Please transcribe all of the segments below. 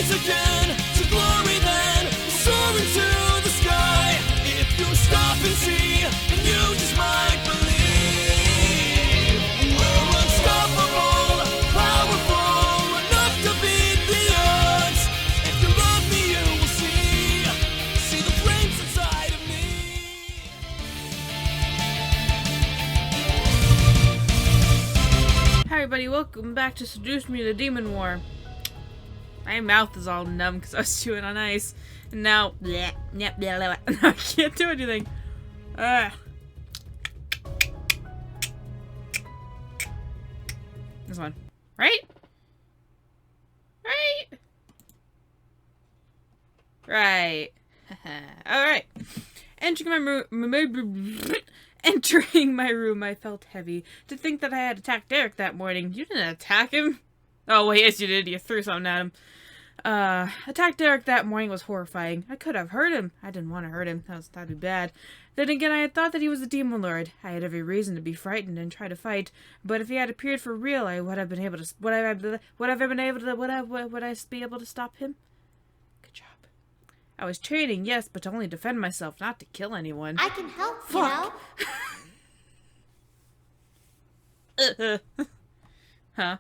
rise again to glory then, soar into the sky. If you stop and see, then you just might believe. We're unstoppable, powerful, enough to beat the odds. If you love me, you will see the flames inside of me. Hi everybody, welcome back to Seduce Me to Demon War. My mouth is all numb because I was chewing on ice. And now, bleh, bleh, bleh, bleh, I can't do anything. This one. Right? Right? Right. Alright. Entering my room, I felt heavy. To think that I had attacked Erik that morning. You didn't attack him? Oh, well, yes, you did. You threw something at him. Attacked Erik that morning was horrifying. I could have hurt him. I didn't want to hurt him. That'd be bad. Then again, I had thought that he was a demon lord. I had every reason to be frightened and try to fight. But if he had appeared for real, I would have been able to. Would I be able to stop him? Good job. I was training, yes, but to only defend myself, not to kill anyone. I can help, Fuck. you know? Huh?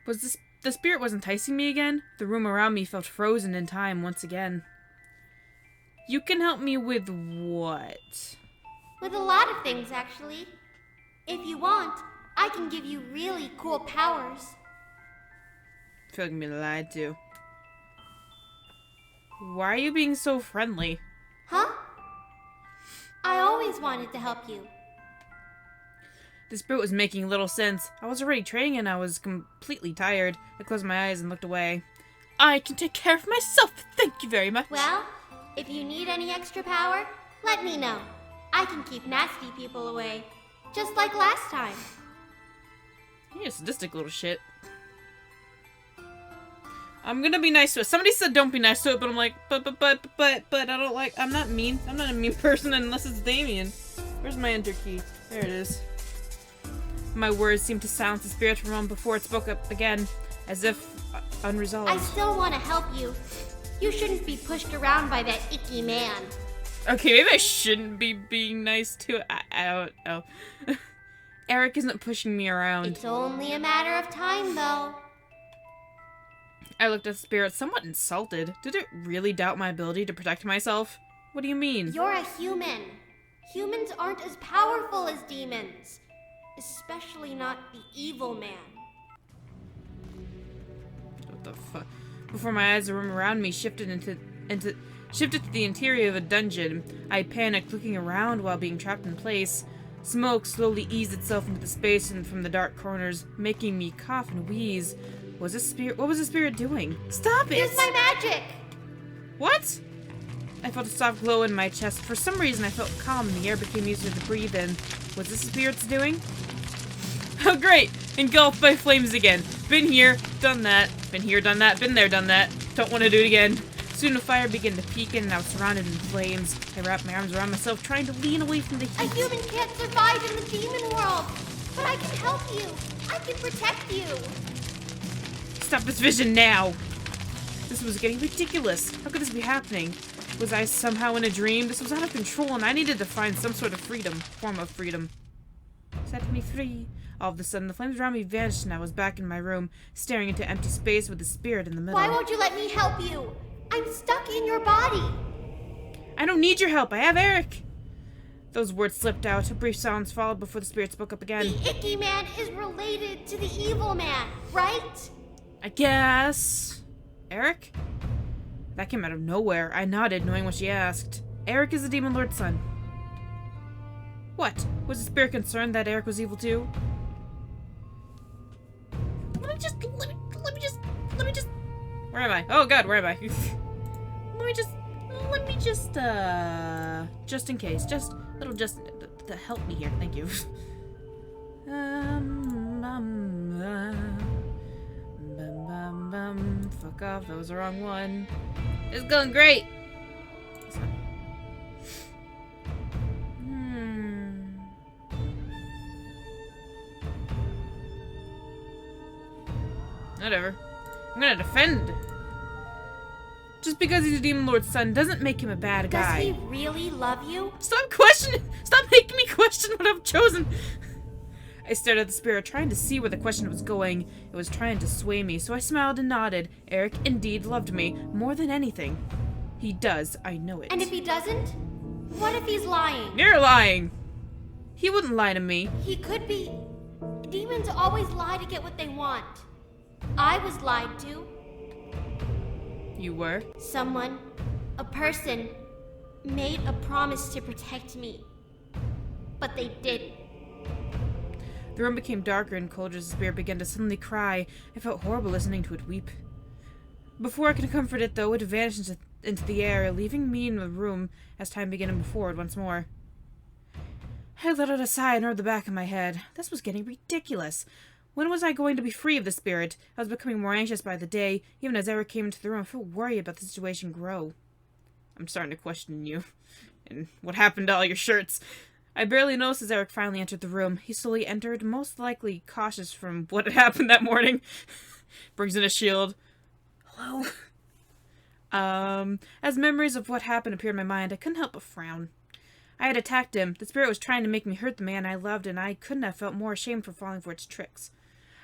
Was the spirit was enticing me again? The room around me felt frozen in time once again. You can help me with what? With a lot of things, actually. If you want, I can give you really cool powers. I feel like I'm being lied to. Why are you being so friendly? Huh? I always wanted to help you. The spirit was making little sense. I was already training and I was completely tired. I closed my eyes and looked away. I can take care of myself, thank you very much. Well, if you need any extra power, let me know. I can keep nasty people away, just like last time. You're a sadistic little shit. I'm gonna be nice to it. Somebody said don't be nice to it, but I'm like, but I don't like, I'm not mean. I'm not a mean person unless it's Damien. Where's my enter key? There it is. My words seemed to silence the spirit from a moment before it spoke up again, as if unresolved. I still want to help you. You shouldn't be pushed around by that icky man. Okay, maybe I shouldn't be being nice to it. I don't know. Erik isn't pushing me around. It's only a matter of time, though. I looked at the spirit, somewhat insulted. Did it really doubt my ability to protect myself? What do you mean? You're a human. Humans aren't as powerful as demons. Especially not the evil man. What the fuck? Before my eyes, the room around me shifted shifted to the interior of a dungeon. I panicked, looking around while being trapped in place. Smoke slowly eased itself into the space and from the dark corners, making me cough and wheeze. What was the spirit doing? Stop it! Use my magic! What? I felt a soft glow in my chest. For some reason, I felt calm and the air became easier to breathe in. Was this the spirit's doing? Oh great! Engulfed by flames again. Been here, done that. Been here, done that. Been there, done that. Don't want to do it again. Soon the fire began to peak and I was surrounded in flames. I wrapped my arms around myself, trying to lean away from the heat. A human can't survive in the demon world. But I can help you. I can protect you. Stop this vision now! This was getting ridiculous. How could this be happening? Was I somehow in a dream? This was out of control and I needed to find some sort of form of freedom. Set me free. All of a sudden, the flames around me vanished and I was back in my room, staring into empty space with the spirit in the middle. Why won't you let me help you? I'm stuck in your body. I don't need your help. I have Erik. Those words slipped out. A brief silence followed before the spirit spoke up again. The icky man is related to the evil man, right? I guess. Erik? That came out of nowhere. I nodded, knowing what she asked. Erik is the demon lord's son. What? Was the spirit concerned that Erik was evil too? Let me just. Where am I? Oh god, where am I? let me just in case. Just to help me here. Thank you. Fuck off, that was the wrong one. It's going great! Whatever. I'm gonna defend. Just because he's a Demon Lord's son doesn't make him a bad guy. Does he really love you? Stop questioning! Stop making me question what I've chosen! I stared at the spirit, trying to see where the question was going. It was trying to sway me, so I smiled and nodded. Erik indeed loved me, more than anything. He does, I know it. And if he doesn't? What if he's lying? You're lying! He wouldn't lie to me. He could be. Demons always lie to get what they want. I was lied to. You were? Someone, a person, made a promise to protect me. But they didn't. The room became darker and colder as the spirit began to suddenly cry. I felt horrible listening to it weep. Before I could comfort it, though, it vanished into the air, leaving me in the room as time began to move forward once more. I let out a sigh and rubbed the back of my head. This was getting ridiculous. When was I going to be free of the spirit? I was becoming more anxious by the day. Even as Erik came into the room, I felt worried about the situation grow. I'm starting to question you. And what happened to all your shirts? I barely noticed as Erik finally entered the room. He slowly entered, most likely cautious from what had happened that morning. Brings in a shield. Hello? As memories of what happened appeared in my mind, I couldn't help but frown. I had attacked him. The spirit was trying to make me hurt the man I loved, and I couldn't have felt more ashamed for falling for its tricks.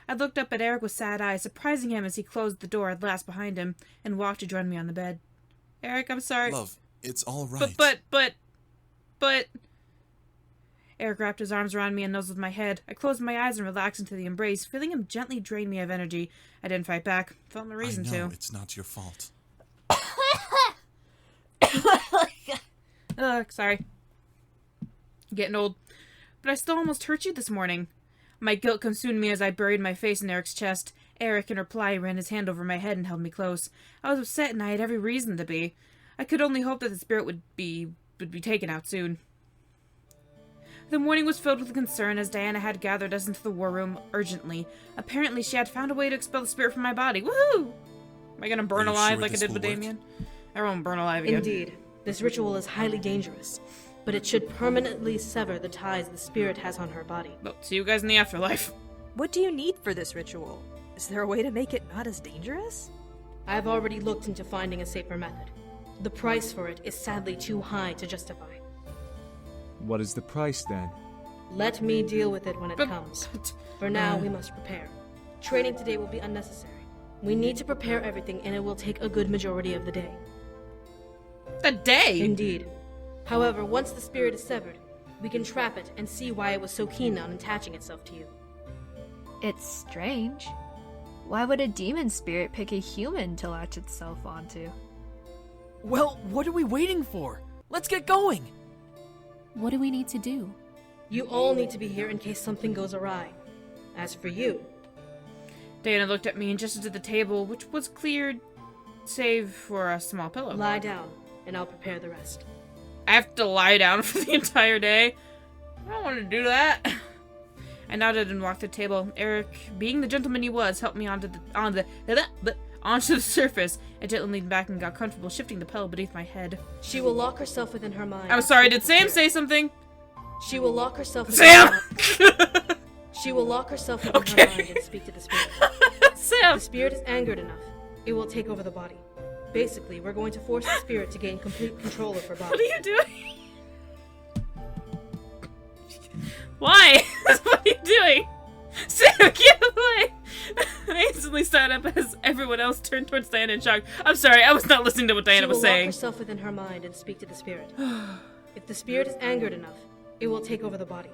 I looked up at Erik with sad eyes, surprising him as he closed the door at last behind him, and walked to join me on the bed. Erik, I'm sorry. Love, it's all right. But... Erik wrapped his arms around me and nuzzled my head. I closed my eyes and relaxed into the embrace, feeling him gently drain me of energy. I didn't fight back. Felt no reason I know, to. it's not your fault. Sorry. Getting old. But I still almost hurt you this morning. My guilt consumed me as I buried my face in Erik's chest. Erik, in reply, ran his hand over my head and held me close. I was upset, and I had every reason to be. I could only hope that the spirit would be taken out soon. The morning was filled with concern as Diana had gathered us into the war room urgently. Apparently, she had found a way to expel the spirit from my body. Woohoo! Am I gonna burn alive like I did with Damien? I won't burn alive again. Indeed. This ritual is highly dangerous, but it should permanently sever the ties the spirit has on her body. Well, see you guys in the afterlife. What do you need for this ritual? Is there a way to make it not as dangerous? I've already looked into finding a safer method. The price for it is sadly too high to justify. What is the price, then? Let me deal with it when it But- comes. For now, we must prepare. Training today will be unnecessary. We need to prepare everything, and it will take a good majority of the day. The day? Indeed. However, once the spirit is severed, we can trap it and see why it was so keen on attaching itself to you. It's strange. Why would a demon spirit pick a human to latch itself onto? Well, what are we waiting for? Let's get going! What do we need to do? You all need to be here in case something goes awry. As for you, Diana looked at me and gestured to the table, which was cleared, save for a small pillow. lie down, and I'll prepare the rest. I have to lie down for the entire day? I don't want to do that. I nodded and walked to the table. Erik, being the gentleman he was, helped me onto the surface. I gently leaned back and got comfortable, shifting the pillow beneath my head. She will lock herself within her mind. I'm sorry, did Sam say something? She will lock herself within Sam! She will lock herself within Okay. her mind and speak to the spirit. Sam! The spirit is angered enough. It will take over the body. Basically, we're going to force the spirit to gain complete control of her What body. are you doing? Why? What are you doing? Sam, get away! I instantly sat up as everyone else turned towards Diana in shock. I'm sorry, I was not listening to what Diana She will was lock saying. herself within her mind and speak to the spirit. If the spirit is angered enough, it will take over the body.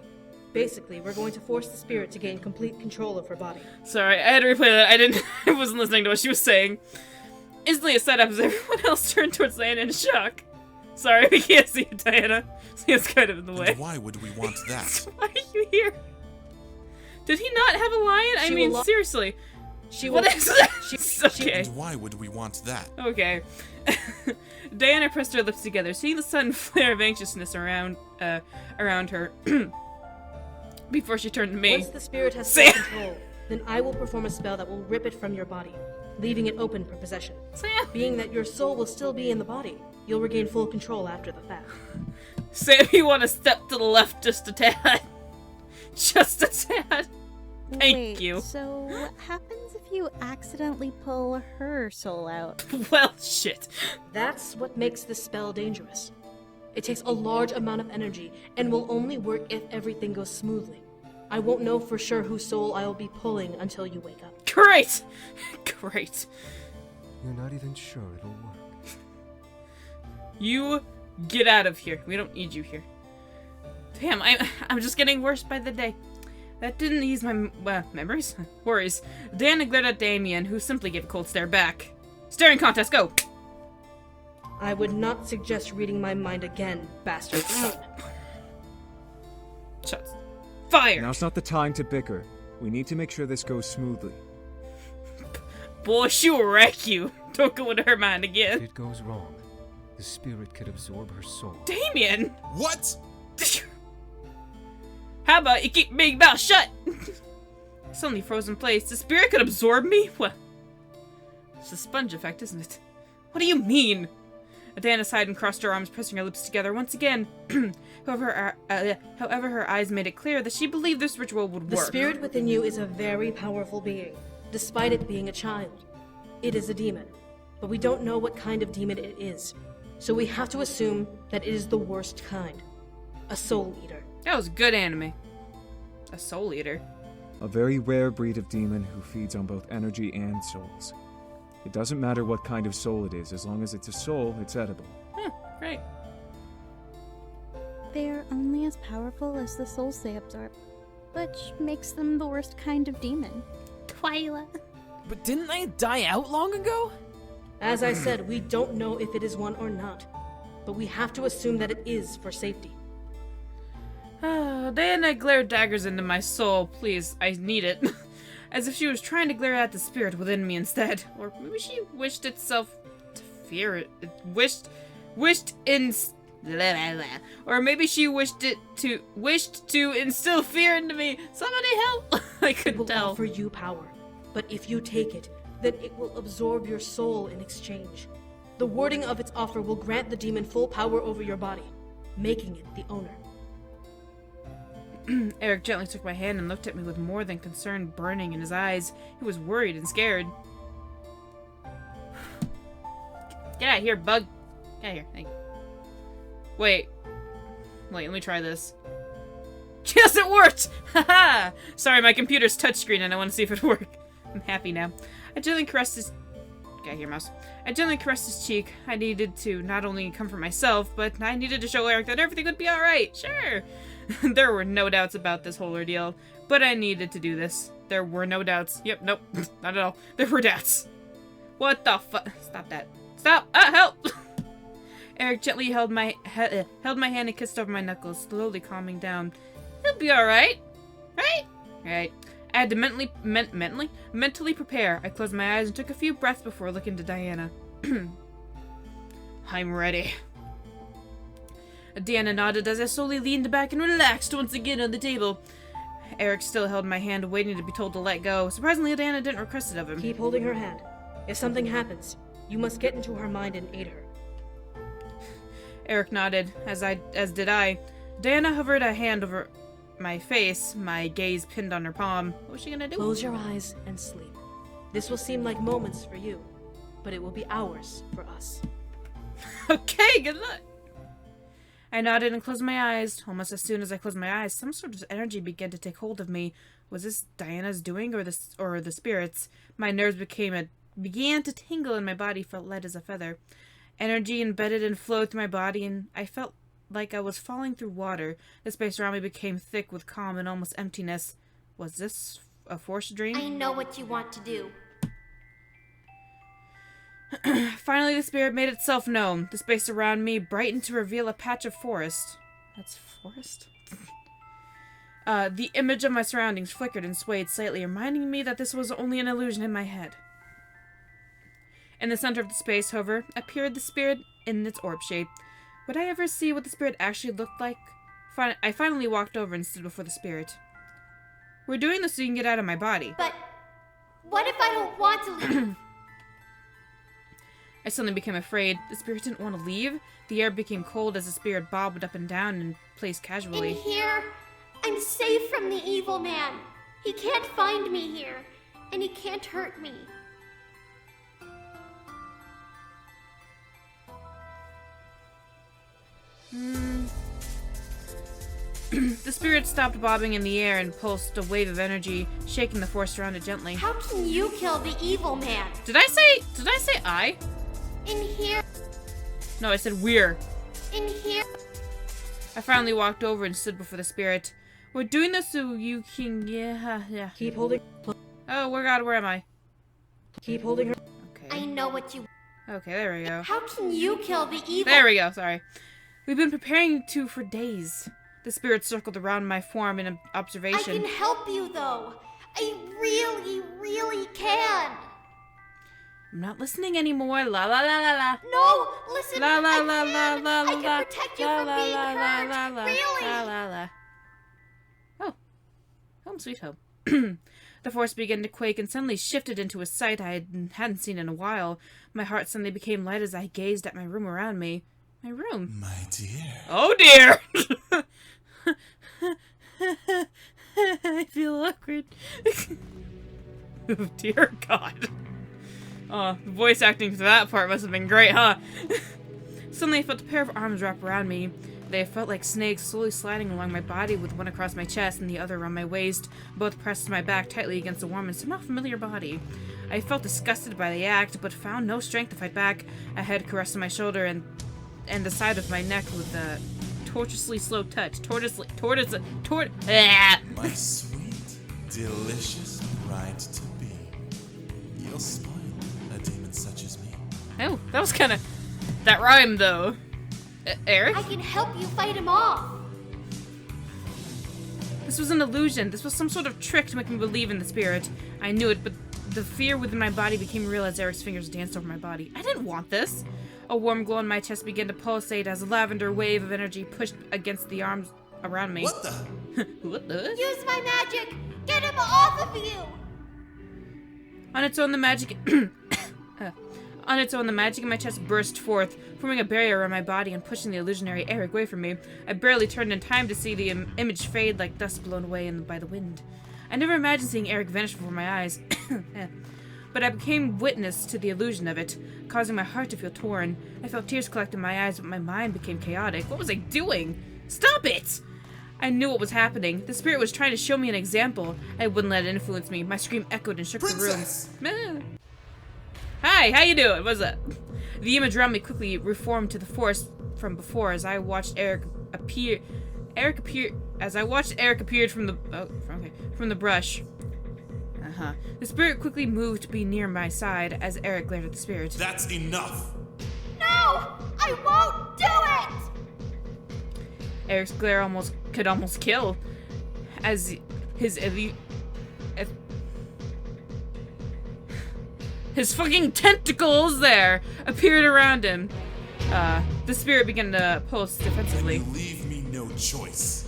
Basically, we're going to force the spirit to gain complete control of her body. Sorry, I had to replay that. I wasn't listening to what she was saying. Instantly, it sat up as everyone else turned towards Diana in shock. Sorry, we can't see you, Diana. It's kind of in the way. And why would we want that? Why are you here? Did he not have a lion? I She mean, will seriously. She will. What is that? She- Okay. And why would we want that? Okay. Diana pressed her lips together, seeing the sudden flare of anxiousness around her. Before she turned to me. Once the spirit has Sam! full control, then I will perform a spell that will rip it from your body, leaving it open for possession. Sam! Being that your soul will still be in the body, you'll regain full control after the fact. Sam, you want to step to the left just a tad. Just a tad. Thank Wait, you. So what happens if you accidentally pull her soul out? Well, shit. That's what makes this spell dangerous. It takes a large amount of energy and will only work if everything goes smoothly. I won't know for sure whose soul I'll be pulling until you wake up. Great! Great. You're not even sure it'll work. You get out of here. We don't need you here. Damn, I'm just getting worse by the day. That didn't ease my memories? Worries. Diana glared at Damien, who simply gave a cold stare back. Staring contest, go! I would not suggest reading my mind again, bastard son. Shots. Fire! Now's not the time to bicker. We need to make sure this goes smoothly. Boy, she will wreck you. Don't go into her mind again. If it goes wrong, the spirit could absorb her soul. Damien! What? How about you keep your big mouth shut? Suddenly froze in place. The spirit could absorb me? What? It's a sponge effect, isn't it? What do you mean? Adana sighed and crossed her arms, pressing her lips together once again. However, her eyes made it clear that she believed this ritual would work. The spirit within you is a very powerful being, despite it being a child. It is a demon, but we don't know what kind of demon it is, so we have to assume that it is the worst kind. A soul eater. That was good anime. A soul eater. A very rare breed of demon who feeds on both energy and souls. It doesn't matter what kind of soul it is, as long as it's a soul, it's edible. Great. They're only as powerful as the souls they absorb, which makes them the worst kind of demon. Twyla. But didn't they die out long ago? As I said, we don't know if it is one or not, but we have to assume that it is for safety. Diana glared daggers into my soul. Please, I need it. As if she was trying to glare at the spirit within me instead. Or maybe she wished itself to fear it. Or maybe she wished to instill fear into me. Somebody help! I It couldn't will tell. offer you power, but if you take it, then it will absorb your soul in exchange. The wording of its offer will grant the demon full power over your body, making it the owner. Erik gently took my hand and looked at me with more than concern burning in his eyes. He was worried and scared. Get out of here, bug. Get out of here. Thank you. Wait, let me try this. Yes, it worked! Haha! Sorry, my computer's touchscreen and I want to see if it worked. I'm happy now. I gently caressed his... Get out of here, mouse. I gently caressed his cheek. I needed to not only comfort myself, but I needed to show Erik that everything would be alright. Sure! There were no doubts about this whole ordeal, but I needed to do this. There were no doubts. Yep, nope, not at all. There were doubts. What the fuck? Stop that. Stop! Help! Erik gently held my hand and kissed over my knuckles, slowly calming down. He'll be alright. Right? Right. I had to mentally prepare. I closed my eyes and took a few breaths before looking to Diana. I'm ready. Diana nodded as I slowly leaned back and relaxed once again on the table. Erik still held my hand, waiting to be told to let go. Surprisingly, Diana didn't request it of him. Keep holding her hand. If something happens, you must get into her mind and aid her. Erik nodded, as did I. Diana hovered a hand over my face, my gaze pinned on her palm. What was she gonna do? Close your eyes and sleep. This will seem like moments for you, but it will be hours for us. Okay, good luck. I nodded and closed my eyes. Almost as soon as I closed my eyes, some sort of energy began to take hold of me. Was this Diana's doing or the spirit's? My nerves began to tingle and my body felt light as a feather. Energy embedded and flowed through my body, and I felt like I was falling through water. The space around me became thick with calm and almost emptiness. Was this a forced dream? I know what you want to do. Finally, the spirit made itself known. The space around me brightened to reveal a patch of forest. That's forest? The image of my surroundings flickered and swayed slightly, reminding me that this was only an illusion in my head. In the center of the space, however, appeared the spirit in its orb shape. Would I ever see what the spirit actually looked like? I finally walked over and stood before the spirit. We're doing this so you can get out of my body. But what if I don't want to leave? I suddenly became afraid. The spirit didn't want to leave. The air became cold as the spirit bobbed up and down in place casually. In here, I'm safe from the evil man. He can't find me here. and he can't hurt me. The spirit stopped bobbing in the air and pulsed a wave of energy, shaking the forest around it gently. How can you kill the evil man? Did I say I? In here. No, I said we're. In here. I finally walked over and stood before the spirit. We're doing this so you can... Yeah. Keep holding. Oh, where am I? Keep holding her. Okay. I know what you... Okay, there we go. How can you kill the evil... There we go, sorry. We've been preparing to for days. The spirit circled around my form in observation. I can help you, though. I really, really can. I'm not listening anymore. La la la la la. No, listen. La la la I la la la. I can protect you from being hurt. La la Really. la la la. Oh, home sweet home. The force began to quake and suddenly shifted into a sight I hadn't seen in a while. My heart suddenly became light as I gazed at my room around me. My room. My dear. Oh dear! I feel awkward. Oh dear God. Oh, the voice acting for that part must have been great, huh? Suddenly I felt a pair of arms wrap around me. They felt like snakes slowly sliding along my body, with one across my chest and the other around my waist, both pressed to my back tightly against a warm and somehow familiar body. I felt disgusted by the act, but found no strength to fight back. A head caressed my shoulder and the side of my neck with a tortuously slow touch. My sweet, delicious bride to be. You'll spoil a demon such as me. Oh, that was kind of... That rhymed, though. Erik? I can help you fight him off. This was an illusion. This was some sort of trick to make me believe in the spirit. I knew it, but the fear within my body became real as Erik's fingers danced over my body. I didn't want this. A warm glow in my chest began to pulsate as a lavender wave of energy pushed against the arms around me. What the? What the? Use my magic. Get him off of you. On its own, the magic... On its own, the magic in my chest burst forth, forming a barrier around my body and pushing the illusionary Erik away from me. I barely turned in time to see the image fade like dust blown away by the wind. I never imagined seeing Erik vanish before my eyes, but I became witness to the illusion of it, causing my heart to feel torn. I felt tears collect in my eyes, but my mind became chaotic. What was I doing? Stop it! I knew what was happening. The spirit was trying to show me an example. I wouldn't let it influence me. My scream echoed and shook Princess! the room. Hi, how you doing? What's up? The image around me quickly reformed to the force from before as I watched Erik appear. As I watched Erik appeared from the brush. The spirit quickly moved to be near my side as Erik glared at the spirit. That's enough. No, I won't do it. Erik's glare could almost kill, as his fucking tentacles there appeared around him. The spirit began to pulse defensively. You leave me no choice.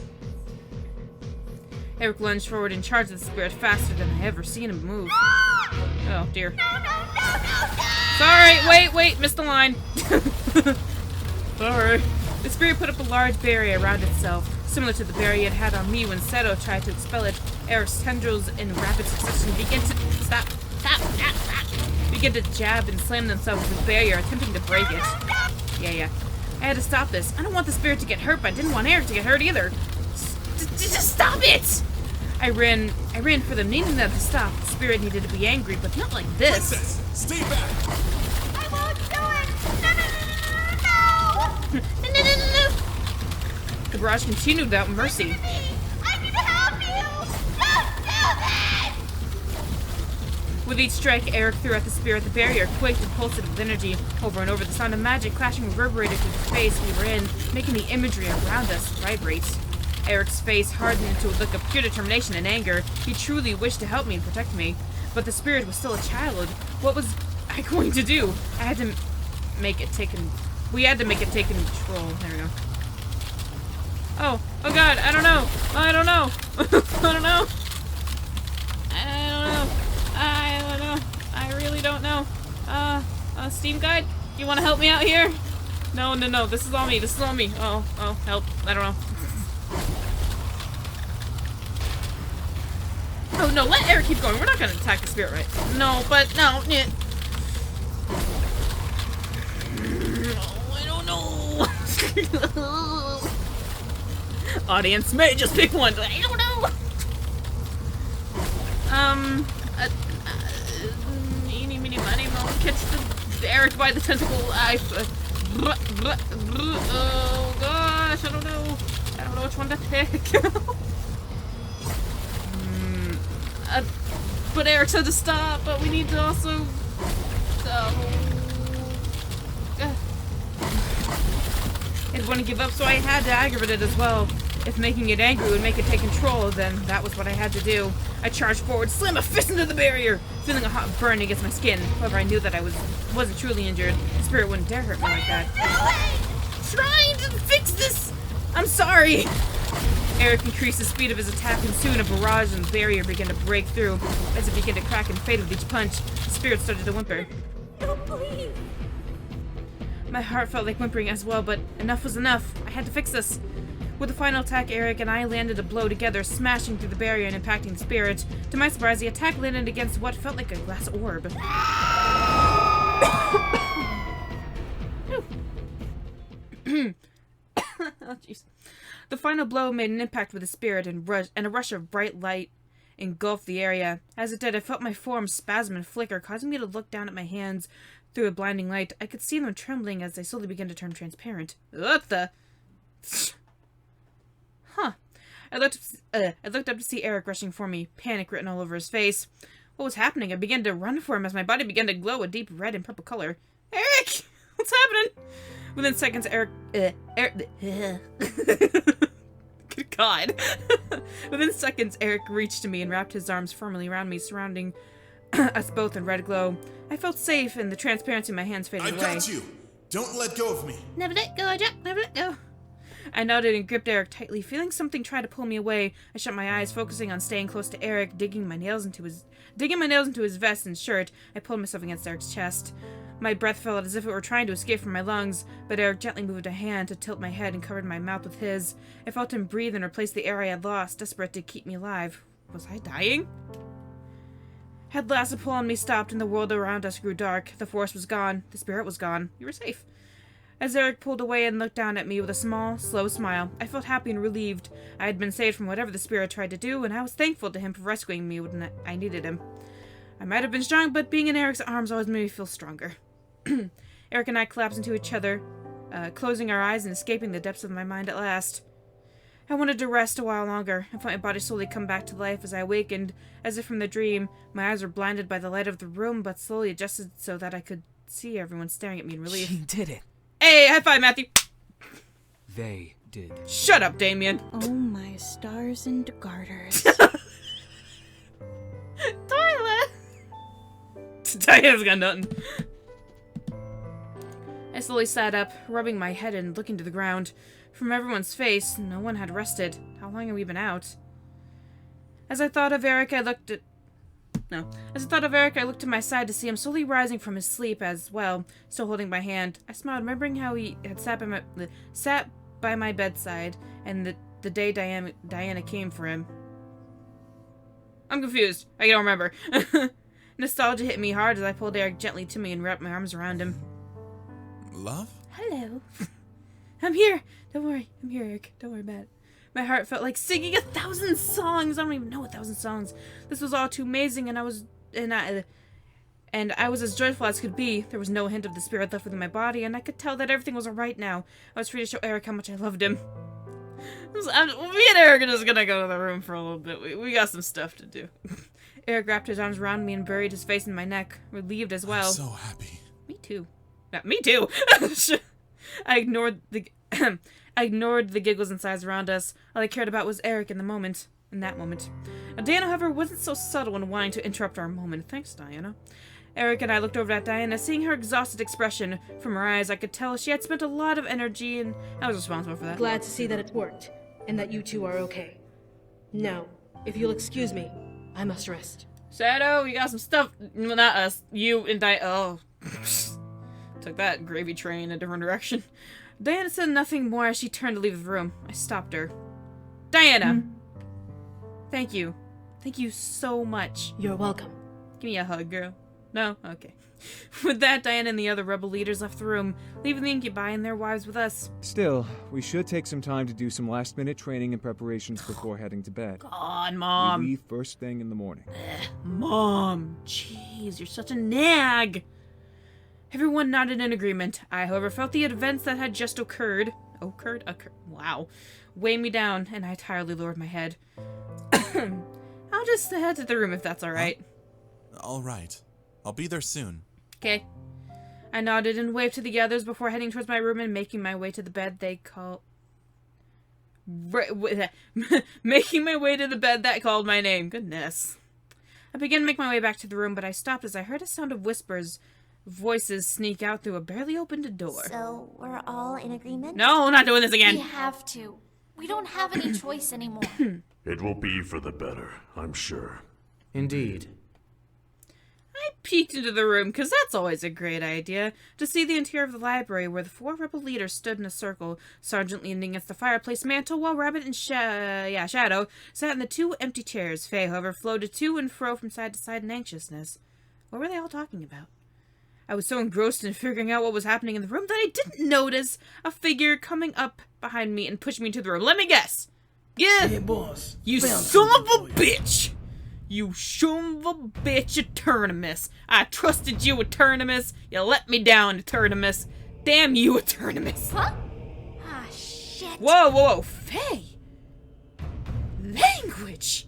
Erik lunged forward and charged the spirit faster than I ever seen him move. Oh dear. No. Sorry, wait, missed the line. Sorry. The spirit put up a large barrier around itself, similar to the barrier it had on me when Seto tried to expel it. Erik's tendrils in rapid succession began to jab and slam themselves with the barrier, attempting to break it. Yeah. I had to stop this. I don't want the spirit to get hurt, but I didn't want Erik to get hurt either. Just stop it! I ran for them, needing them to stop. The spirit needed to be angry, but not like this. Princess, stay back! I won't do it! No! The barrage continued without mercy. I can help you! Don't do this! With each strike Erik threw at the spirit, the barrier quaked and pulsated with energy. Over and over, the sound of magic clashing reverberated through the space we were in, making the imagery around us vibrate. Erik's face hardened into a look of pure determination and anger. He truly wished to help me and protect me, but the spirit was still a child. What was I going to do? We had to make it take control. There we go. Oh God, I don't know. I don't know. I really don't know. Steam Guide, you want to help me out here? No, this is all me. Oh, help. I don't know. Oh no, let Erik keep going. We're not gonna attack the spirit, right? No, but no. Yeah. Oh, I don't know. Audience may just pick one. I don't know. Eeny, meeny, miny, mo. Catch the Erik by the tentacle. Oh gosh, I don't know. I don't know which one to pick. But Erik said to stop, but we need to also... It wouldn't give up, so I had to aggravate it as well. If making it angry would make it take control, then that was what I had to do. I charged forward, slammed a fist into the barrier, feeling a hot burn against my skin. However, I knew that I wasn't truly injured. The spirit wouldn't dare hurt me like that. Trying to fix this! I'm sorry! Erik increased the speed of his attack, and soon a barrage and barrier began to break through. As it began to crack and fade with each punch, the spirit started to whimper. No, please. My heart felt like whimpering as well, but enough was enough. I had to fix this. With the final attack, Erik and I landed a blow together, smashing through the barrier and impacting the spirit. To my surprise, the attack landed against what felt like a glass orb. Oh, jeez. The final blow made an impact with the spirit, and a rush of bright light engulfed the area. As it did, I felt my form spasm and flicker, causing me to look down at my hands through a blinding light. I could see them trembling as they slowly began to turn transparent. What the... Huh. I looked up to see Erik rushing for me, panic written all over his face. What was happening? I began to run for him as my body began to glow a deep red and purple color. Erik! What's happening? Within seconds, Erik... Good God. Within seconds, Erik reached me and wrapped his arms firmly around me, surrounding us both in red glow. I felt safe, and the transparency in my hands faded away. I got you! Don't let go of me! Never let go, Jack! Never let go! I nodded and gripped Erik tightly, feeling something try to pull me away. I shut my eyes, focusing on staying close to Erik, digging my nails into his vest and shirt. I pulled myself against Erik's chest. My breath felt as if it were trying to escape from my lungs, but Erik gently moved a hand to tilt my head and covered my mouth with his. I felt him breathe and replace the air I had lost, desperate to keep me alive. Was I dying? At last, the pull on me stopped and the world around us grew dark. The force was gone. The spirit was gone. We were safe. As Erik pulled away and looked down at me with a small, slow smile, I felt happy and relieved. I had been saved from whatever the spirit tried to do, and I was thankful to him for rescuing me when I needed him. I might have been strong, but being in Erik's arms always made me feel stronger. Erik and I collapsed into each other, closing our eyes and escaping the depths of my mind at last. I wanted to rest a while longer. I felt my body slowly come back to life as I awakened. As if from the dream, my eyes were blinded by the light of the room, but slowly adjusted so that I could see everyone staring at me in relief. She did it. Hey, high five, Matthew! They did. Shut up, Damien! Oh my stars and garters. Toilet! Diana's got nothing. I slowly sat up, rubbing my head and looking to the ground. From everyone's face, no one had rested. How long have we been out? As I thought of Erik, I looked to my side to see him slowly rising from his sleep as well, still holding my hand. I smiled, remembering how he had sat by my bedside, and the day Diana came for him. I'm confused. I don't remember. Nostalgia hit me hard as I pulled Erik gently to me and wrapped my arms around him. Love? Hello. I'm here. Don't worry. I'm here, Erik. Don't worry about it. My heart felt like singing 1,000 songs. I don't even know 1,000 songs. This was all too amazing, and I was as joyful as could be. There was no hint of the spirit left within my body, and I could tell that everything was alright now. I was free to show Erik how much I loved him. Me and Erik are just gonna go to the room for a little bit. We got some stuff to do. Erik wrapped his arms around me and buried his face in my neck, relieved as well. I'm so happy. Me too. Me too. I ignored the giggles and sighs around us. All I cared about was Erik in that moment. Now, Diana, however, wasn't so subtle in wanting to interrupt our moment. Thanks, Diana. Erik and I looked over at Diana. Seeing her exhausted expression from her eyes, I could tell she had spent a lot of energy, and I was responsible for that. Glad to see that it worked, and that you two are okay. Now, if you'll excuse me, I must rest. Shadow, we got some stuff. Well, not us. You and Diana. Oh. Took that gravy train in a different direction. Diana said nothing more as she turned to leave the room. I stopped her. Diana! Thank you. Thank you so much. You're welcome. Give me a hug, girl. No? Okay. With that, Diana and the other rebel leaders left the room, leaving the incubi and their wives with us. Still, we should take some time to do some last-minute training and preparations before heading to bed. God, Mom. We leave first thing in the morning. Mom. Jeez, you're such a nag. Everyone nodded in agreement. I, however, felt the events that had just occurred. Wow. Weigh me down, and I entirely lowered my head. I'll just head to the room if that's alright. All right. I'll be there soon. Okay. I nodded and waved to the others before heading towards my room and making my way to the bed they called... making my way to the bed that called my name. Goodness. I began to make my way back to the room, but I stopped as I heard a sound of voices sneak out through a barely opened door. So, we're all in agreement? No, we're not doing this again. We have to. We don't have any choice anymore. It will be for the better, I'm sure. Indeed. I peeked into the room, because that's always a great idea, to see the interior of the library where the 4 rebel leaders stood in a circle, Sergeant leaning against the fireplace mantel, while Rabbit and Shadow sat in the 2 empty chairs. Faye, however, floated to and fro from side to side in anxiousness. What were they all talking about? I was so engrossed in figuring out what was happening in the room that I didn't notice a figure coming up behind me and pushing me into the room. Let me guess. Yeah. Hey, boss. You son of a bitch. You son of a bitch, Eternimus. I trusted you, Eternimus. You let me down, Eternimus. Damn you, Eternimus. Huh? Ah, shit. Whoa. Faye. Language.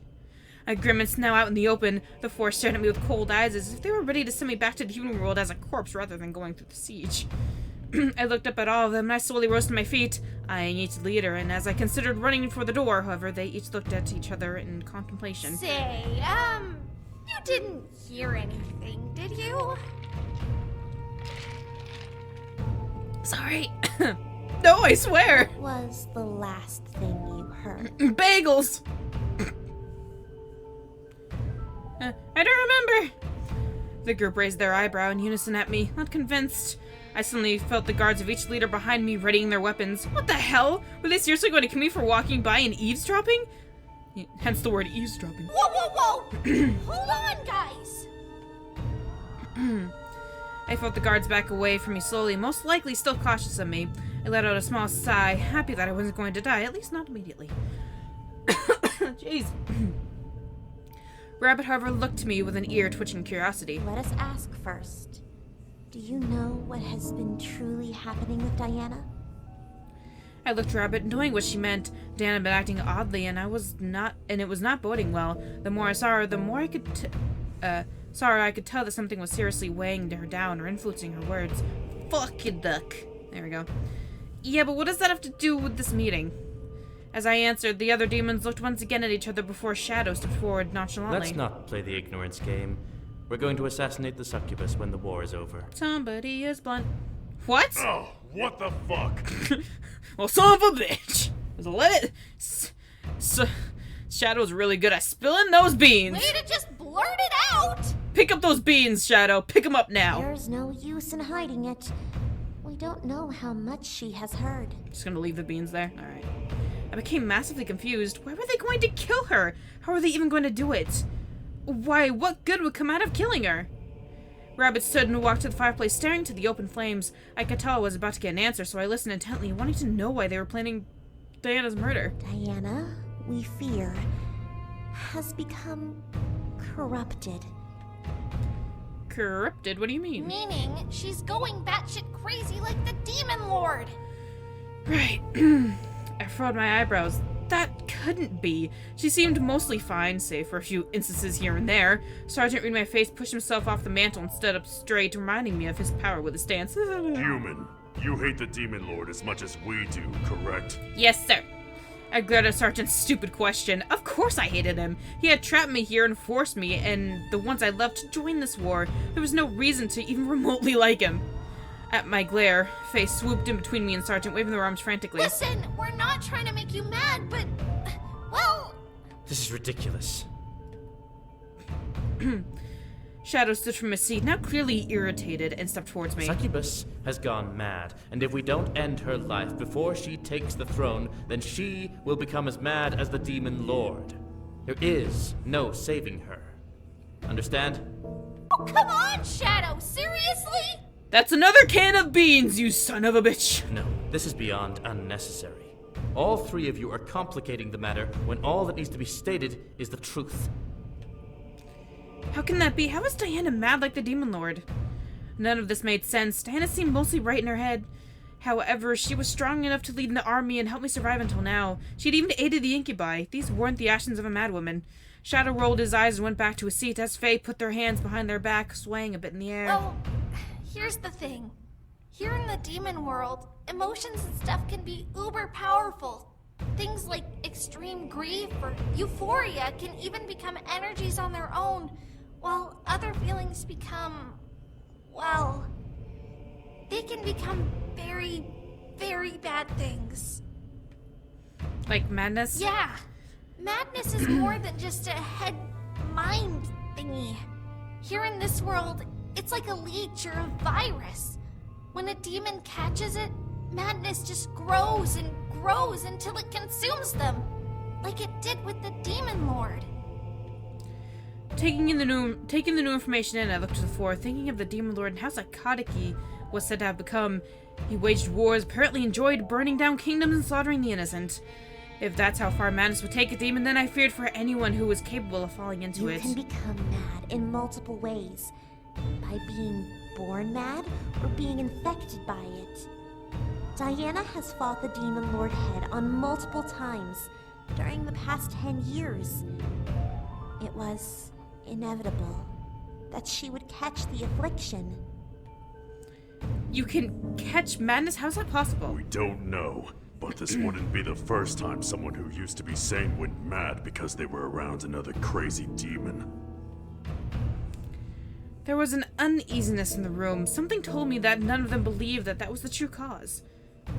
I grimaced, now out in the open. The 4 stared at me with cold eyes as if they were ready to send me back to the human world as a corpse rather than going through the siege. I looked up at all of them and I slowly rose to my feet, eyeing each leader, and as I considered running for the door, however, they each looked at each other in contemplation. Say, you didn't hear anything, did you? Sorry. No, I swear. What was the last thing you heard? Bagels. I don't remember. The group raised their eyebrow in unison at me, not convinced. I suddenly felt the guards of each leader behind me readying their weapons. What the hell? Were they seriously going to kill me for walking by and eavesdropping? Hence the word eavesdropping. Whoa! Hold on, guys! I felt the guards back away from me slowly, most likely still cautious of me. I let out a small sigh, happy that I wasn't going to die, at least not immediately. Jeez. Rabbit, however, looked to me with an ear-twitching curiosity. Let us ask first. Do you know what has been truly happening with Diana? I looked at Rabbit, knowing what she meant. Dan had been acting oddly, and it was not boding well. The more I saw her, the more I could I could tell that something was seriously weighing her down or influencing her words. Fuck you, duck. There we go. Yeah, but what does that have to do with this meeting? As I answered, the other demons looked once again at each other before Shadow stepped forward nonchalantly. Let's not play the ignorance game. We're going to assassinate the succubus when the war is over. Somebody is blunt. What? Oh, what the fuck? Well, son of a bitch. Just let it... Shadow's really good at spilling those beans. Way to just blurt it out! Pick up those beans, Shadow. Pick them up now. There's no use in hiding it. We don't know how much she has heard. Just gonna leave the beans there? Alright. I became massively confused. Why were they going to kill her? How are they even going to do it? Why, what good would come out of killing her? Rabbit stood and walked to the fireplace, staring to the open flames. I could tell I was about to get an answer, so I listened intently, wanting to know why they were planning Diana's murder. Diana, we fear, has become corrupted. Corrupted? What do you mean? Meaning, she's going batshit crazy like the Demon Lord. Right. I furrowed my eyebrows. That couldn't be. She seemed mostly fine, save for a few instances here and there. Sergeant read my face, pushed himself off the mantel and stood up straight, reminding me of his power with a stance. Human, you hate the Demon Lord as much as we do, correct? Yes, sir. I glared at Sergeant's stupid question. Of course I hated him. He had trapped me here and forced me, and the ones I loved, to join this war. There was no reason to even remotely like him. At my glare, Faye swooped in between me and Sergeant, waving their arms frantically. Listen, we're not trying to make you mad, but... well... This is ridiculous. Shadow stood from his seat, now clearly irritated, and stepped towards me. Succubus has gone mad, and if we don't end her life before she takes the throne, then she will become as mad as the Demon Lord. There is no saving her. Understand? Oh, come on, Shadow! Seriously? That's another can of beans, you son of a bitch! No, this is beyond unnecessary. All three of you are complicating the matter when all that needs to be stated is the truth. How can that be? How is Diana mad like the Demon Lord? None of this made sense. Diana seemed mostly right in her head. However, she was strong enough to lead an army and help me survive until now. She'd even aided the incubi. These weren't the actions of a madwoman. Shadow rolled his eyes and went back to his seat as Faye put their hands behind their back, swaying a bit in the air. Well, here's the thing. Here in the demon world, emotions and stuff can be uber powerful. Things like extreme grief or euphoria can even become energies on their own, while other feelings become, well, they can become very, very bad things. Like madness? Yeah. Madness is more than just a head-mind thingy. Here in this world, it's like a leech or a virus. When a demon catches it, madness just grows and grows until it consumes them, like it did with the Demon Lord. Taking the new information in, I looked to the floor, thinking of the Demon Lord and how psychotic he was said to have become. He waged wars, apparently enjoyed burning down kingdoms and slaughtering the innocent. If that's how far madness would take a demon, then I feared for anyone who was capable of falling into it. You can become mad in multiple ways. By being born mad, or being infected by it. Diana has fought the Demon Lord head on multiple times during the past 10 years. It was inevitable that she would catch the affliction. You can catch madness? How's that possible? We don't know, but this wouldn't be the first time someone who used to be sane went mad because they were around another crazy demon. There was an uneasiness in the room. Something told me that none of them believed that that was the true cause.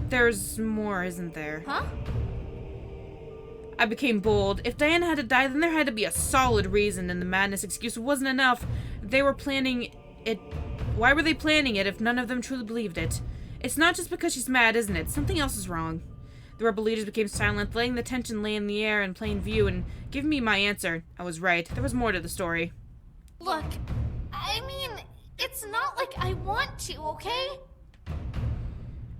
There's more, isn't there? Huh? I became bold. If Diana had to die, then there had to be a solid reason, and the madness excuse wasn't enough. They were planning it. Why were they planning it if none of them truly believed it? It's not just because she's mad, isn't it? Something else is wrong. The rebel leaders became silent, letting the tension lay in the air in plain view, and giving me my answer. I was right. There was more to the story. Look, I mean, it's not like I want to, okay?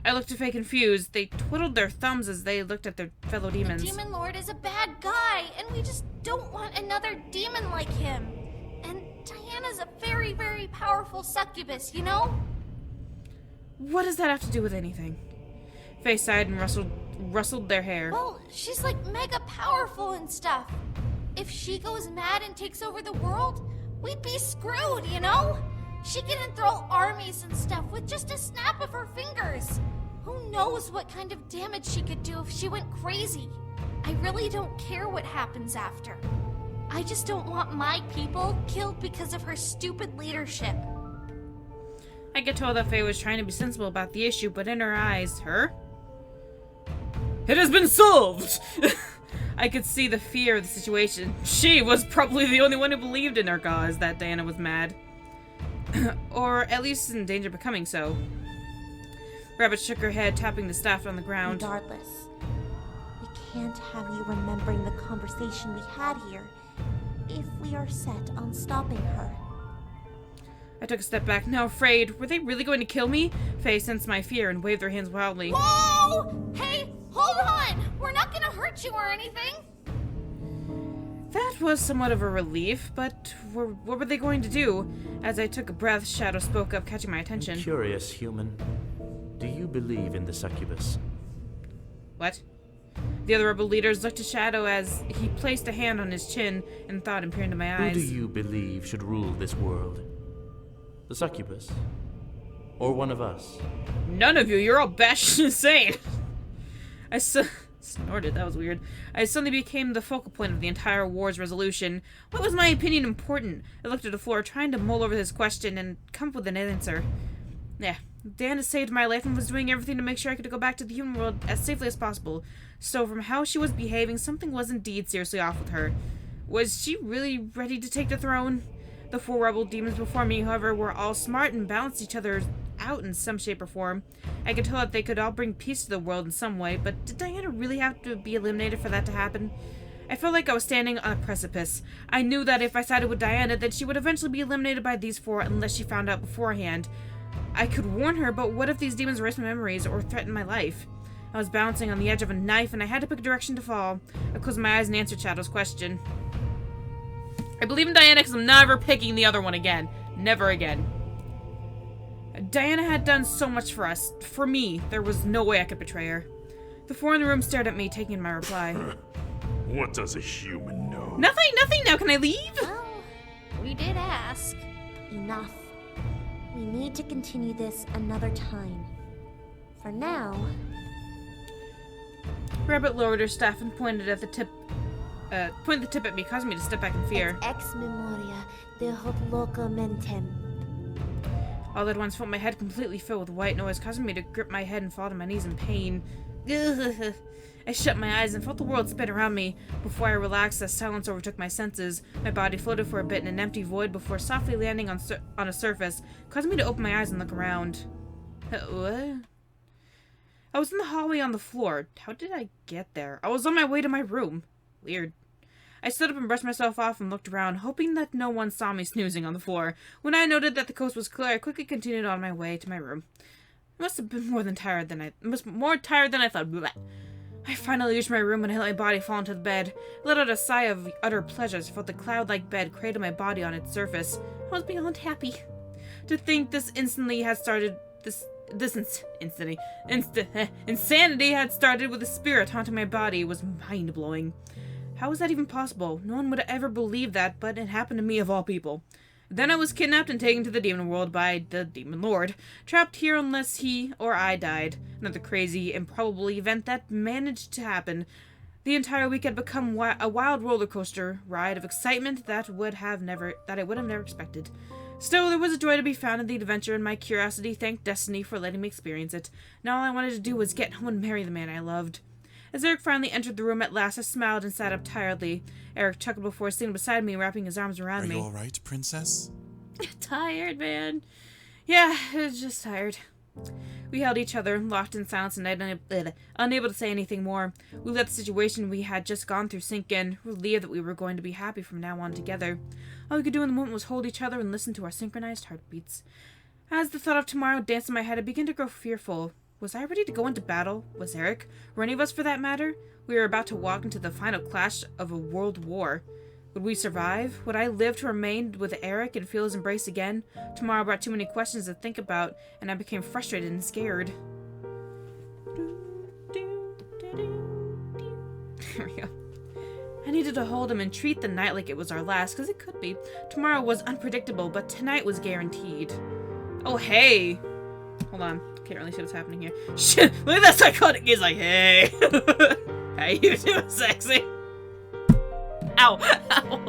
I looked at Faye confused. They twiddled their thumbs as they looked at their fellow demons. The Demon Lord is a bad guy, and we just don't want another demon like him. And Diana's a very, very powerful succubus, you know? What does that have to do with anything? Faye sighed and rustled their hair. Well, she's like mega powerful and stuff. If she goes mad and takes over the world, we'd be screwed, you know? She can enthrall armies and stuff with just a snap of her fingers. Who knows what kind of damage she could do if she went crazy? I really don't care what happens after. I just don't want my people killed because of her stupid leadership. I could tell that Faye was trying to be sensible about the issue, but in her eyes, it has been solved! I could see the fear of the situation. She was probably the only one who believed in her cause that Diana was mad. Or at least in danger of becoming so. Rabbit shook her head, tapping the staff on the ground. Regardless, we can't have you remembering the conversation we had here if we are set on stopping her. I took a step back, now afraid. Were they really going to kill me? Faye sensed my fear and waved her hands wildly. Whoa! Hey, hold on! We're not gonna hurt you or anything! That was somewhat of a relief, but what were they going to do? As I took a breath, Shadow spoke up, catching my attention. I'm curious, human. Do you believe in the succubus? What? The other rebel leaders looked at Shadow as he placed a hand on his chin and thought and peered into my eyes. Who do you believe should rule this world? The succubus? Or one of us? None of you! You're all batshit insane! I snorted, that was weird. I suddenly became the focal point of the entire war's resolution. What was my opinion important? I looked at the floor, trying to mull over this question and come up with an answer. Yeah, Diana saved my life and was doing everything to make sure I could go back to the human world as safely as possible. So from how she was behaving, something was indeed seriously off with her. Was she really ready to take the throne? The 4 rebel demons before me, however, were all smart and balanced each other out in some shape or form. I could tell that they could all bring peace to the world in some way, but did Diana really have to be eliminated for that to happen? I felt like I was standing on a precipice. I knew that if I sided with Diana, then she would eventually be eliminated by these four unless she found out beforehand. I could warn her, but what if these demons erase my memories or threaten my life? I was bouncing on the edge of a knife, and I had to pick a direction to fall. I closed my eyes and answered Shadow's question. I believe in Diana because I'm never picking the other one again. Never again. Diana had done so much for us. For me, there was no way I could betray her. The four in the room stared at me, taking my reply. What does a human know? Nothing, nothing. Now can I leave? Well, we did ask. Enough. We need to continue this another time. For now... Rabbit lowered her staff and pointed the tip at me, causing me to step back in fear. Ex memoria de hoc loca mentem. All at once, felt my head completely filled with white noise, causing me to grip my head and fall to my knees in pain. Ugh. I shut my eyes and felt the world spin around me. Before I relaxed, as silence overtook my senses, my body floated for a bit in an empty void before softly landing on a surface, causing me to open my eyes and look around. What? I was in the hallway on the floor. How did I get there? I was on my way to my room. Weird. I stood up and brushed myself off and looked around, hoping that no one saw me snoozing on the floor. When I noted that the coast was clear, I quickly continued on my way to my room. I must have been more tired than I thought. Blech. I finally reached my room and I let my body fall into the bed. I let out a sigh of utter pleasure as I felt the cloud-like bed cradle my body on its surface. I was beyond happy. To think this insanity had started with a spirit haunting my body was mind-blowing. How was that even possible? No one would have ever believed that, but it happened to me of all people. Then I was kidnapped and taken to the demon world by the demon lord, trapped here unless he or I died. Another crazy, improbable event that managed to happen. The entire week had become a wild roller coaster ride of excitement that I would have never expected. Still, there was a joy to be found in the adventure, and my curiosity thanked destiny for letting me experience it. Now all I wanted to do was get home and marry the man I loved. As Erik finally entered the room at last, I smiled and sat up tiredly. Erik chuckled before sitting beside me, wrapping his arms around me. Are you alright, princess? Tired, man. Yeah, I was just tired. We held each other, locked in silence, and unable to say anything more. We let the situation we had just gone through sink in, relieved that we were going to be happy from now on together. All we could do in the moment was hold each other and listen to our synchronized heartbeats. As the thought of tomorrow danced in my head, I began to grow fearful. Was I ready to go into battle? Was Erik? Were any of us for that matter? We were about to walk into the final clash of a world war. Would we survive? Would I live to remain with Erik and feel his embrace again? Tomorrow brought too many questions to think about, and I became frustrated and scared. There we go. I needed to hold him and treat the night like it was our last, because it could be. Tomorrow was unpredictable, but tonight was guaranteed. Oh, hey! Hold on. Can't really see what's happening here. Shit! Look at that psychotic! He's like, hey! How you doing, sexy? Ow! Ow!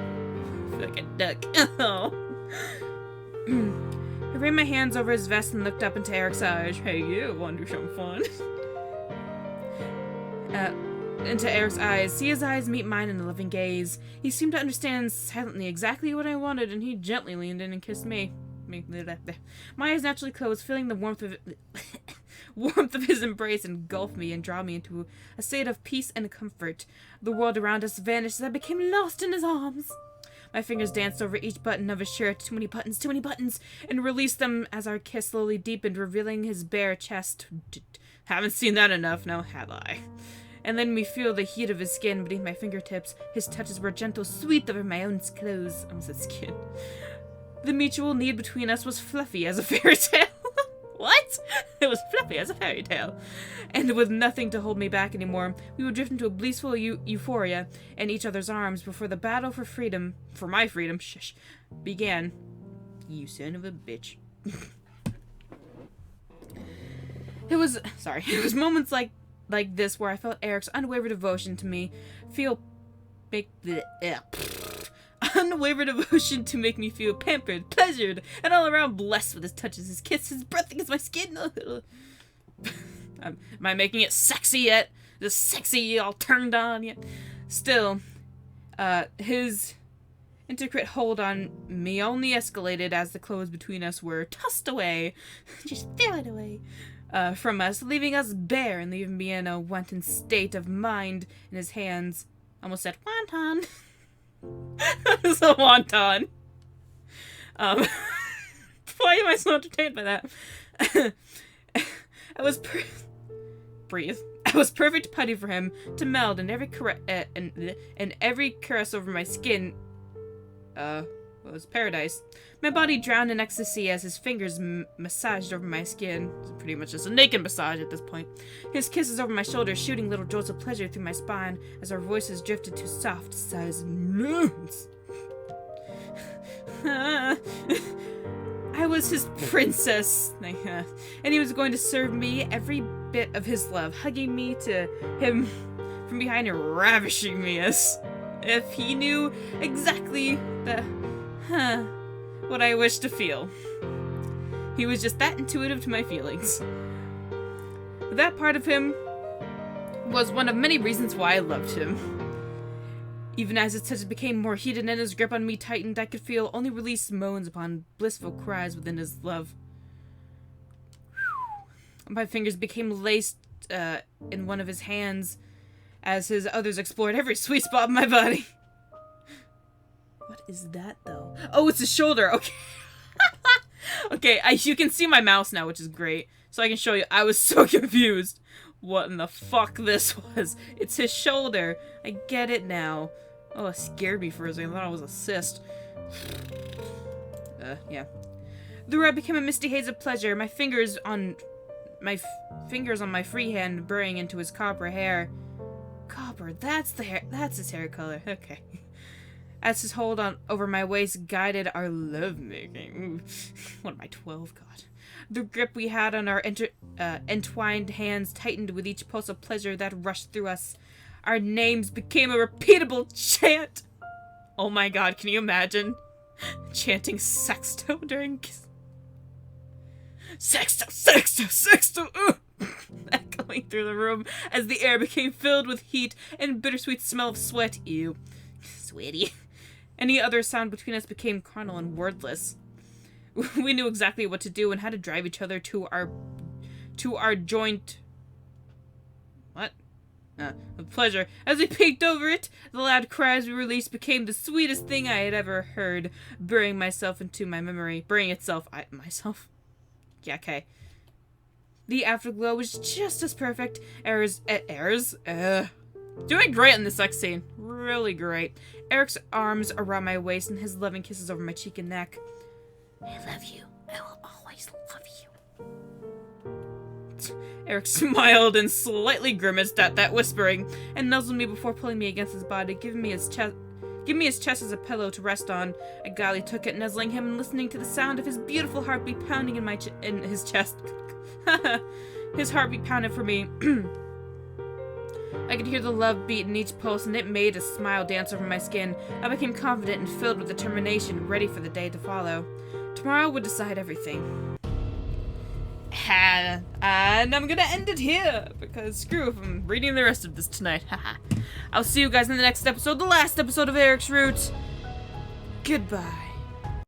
I feel like a duck. Oh. I ran my hands over his vest and looked up into Erik's eyes. Hey, you want to do something fun? Into Erik's eyes. See his eyes meet mine in a loving gaze. He seemed to understand silently exactly what I wanted, and he gently leaned in and kissed me. My eyes naturally closed, feeling the warmth of his embrace engulf me and draw me into a state of peace and comfort. The world around us vanished as I became lost in his arms. My fingers danced over each button of his shirt, too many buttons, and released them as our kiss slowly deepened, revealing his bare chest. Haven't seen that enough, now have I? And letting me feel the heat of his skin beneath my fingertips. His touches were gentle, sweet over my own clothes. I almost said skin. The mutual need between us was fluffy as a fairy tale. What? It was fluffy as a fairy tale. And with nothing to hold me back anymore, we would drift into a blissful euphoria in each other's arms before the battle for freedom, for my freedom, began. You son of a bitch. It was moments like this where I felt Erik's unwavering devotion to me unwavering devotion to make me feel pampered, pleasured, and all around blessed with his touches, his kisses, his breath against my skin. Am I making it sexy yet? Just sexy, all turned on yet? Still, his intricate hold on me only escalated as the clothes between us were tossed away. Just throw it away. From us, leaving us bare and leaving me in a wanton state of mind in his hands. Almost said wonton. It's a wonton. Why am I so entertained by that? I was breathe. I was perfect putty for him to meld, and every every caress over my skin was paradise. My body drowned in ecstasy as his fingers massaged over my skin. It's pretty much just a naked massage at this point. His kisses over my shoulders, shooting little jolts of pleasure through my spine as our voices drifted to soft sighs and moans. I was his princess, and he was going to serve me every bit of his love, hugging me to him from behind and ravishing me as if he knew exactly what I wished to feel. He was just that intuitive to my feelings. That part of him was one of many reasons why I loved him. Even as his touch became more heated and his grip on me tightened, I could feel only released moans upon blissful cries within his love. My fingers became laced in one of his hands as his others explored every sweet spot of my body. What is that, though? Oh, it's his shoulder. Okay. Okay, you can see my mouse now, which is great. So I can show you. I was so confused. What in the fuck this was? It's his shoulder. I get it now. Oh, it scared me for a second. I thought it was a cyst. Yeah. The red became a misty haze of pleasure. My fingers on my free hand burrowing into his copper hair. Copper, that's the hair. That's his hair color. Okay. As his hold on over my waist guided our lovemaking. What am I, 12? God. The grip we had on our entwined hands tightened with each pulse of pleasure that rushed through us. Our names became a repeatable chant. Oh my god, can you imagine? Chanting sexto during kiss. Sexto, sexto, sexto! Echoing through the room as the air became filled with heat and bittersweet smell of sweat. Ew. Sweaty. Any other sound between us became carnal and wordless. We knew exactly what to do and how to drive each other to our joint... What? With pleasure. As we peeked over it, the loud cries we released became the sweetest thing I had ever heard, burying myself into my memory. Burying itself... myself? Yeah, okay. The afterglow was just as perfect. Doing great in the sex scene. Really great. Erik's arms around my waist and his loving kisses over my cheek and neck. I love you. I will always love you. Erik smiled and slightly grimaced at that whispering, and nuzzled me before pulling me against his body, giving me his chest as a pillow to rest on. I gladly took it, nuzzling him and listening to the sound of his beautiful heartbeat pounding in his chest. His heartbeat pounded for me. I could hear the love beat in each pulse, and it made a smile dance over my skin. I became confident and filled with determination, ready for the day to follow. Tomorrow would decide everything. And I'm gonna end it here, because screw if I'm reading the rest of this tonight. I'll see you guys in the next episode, the last episode of Erik's Route. Goodbye.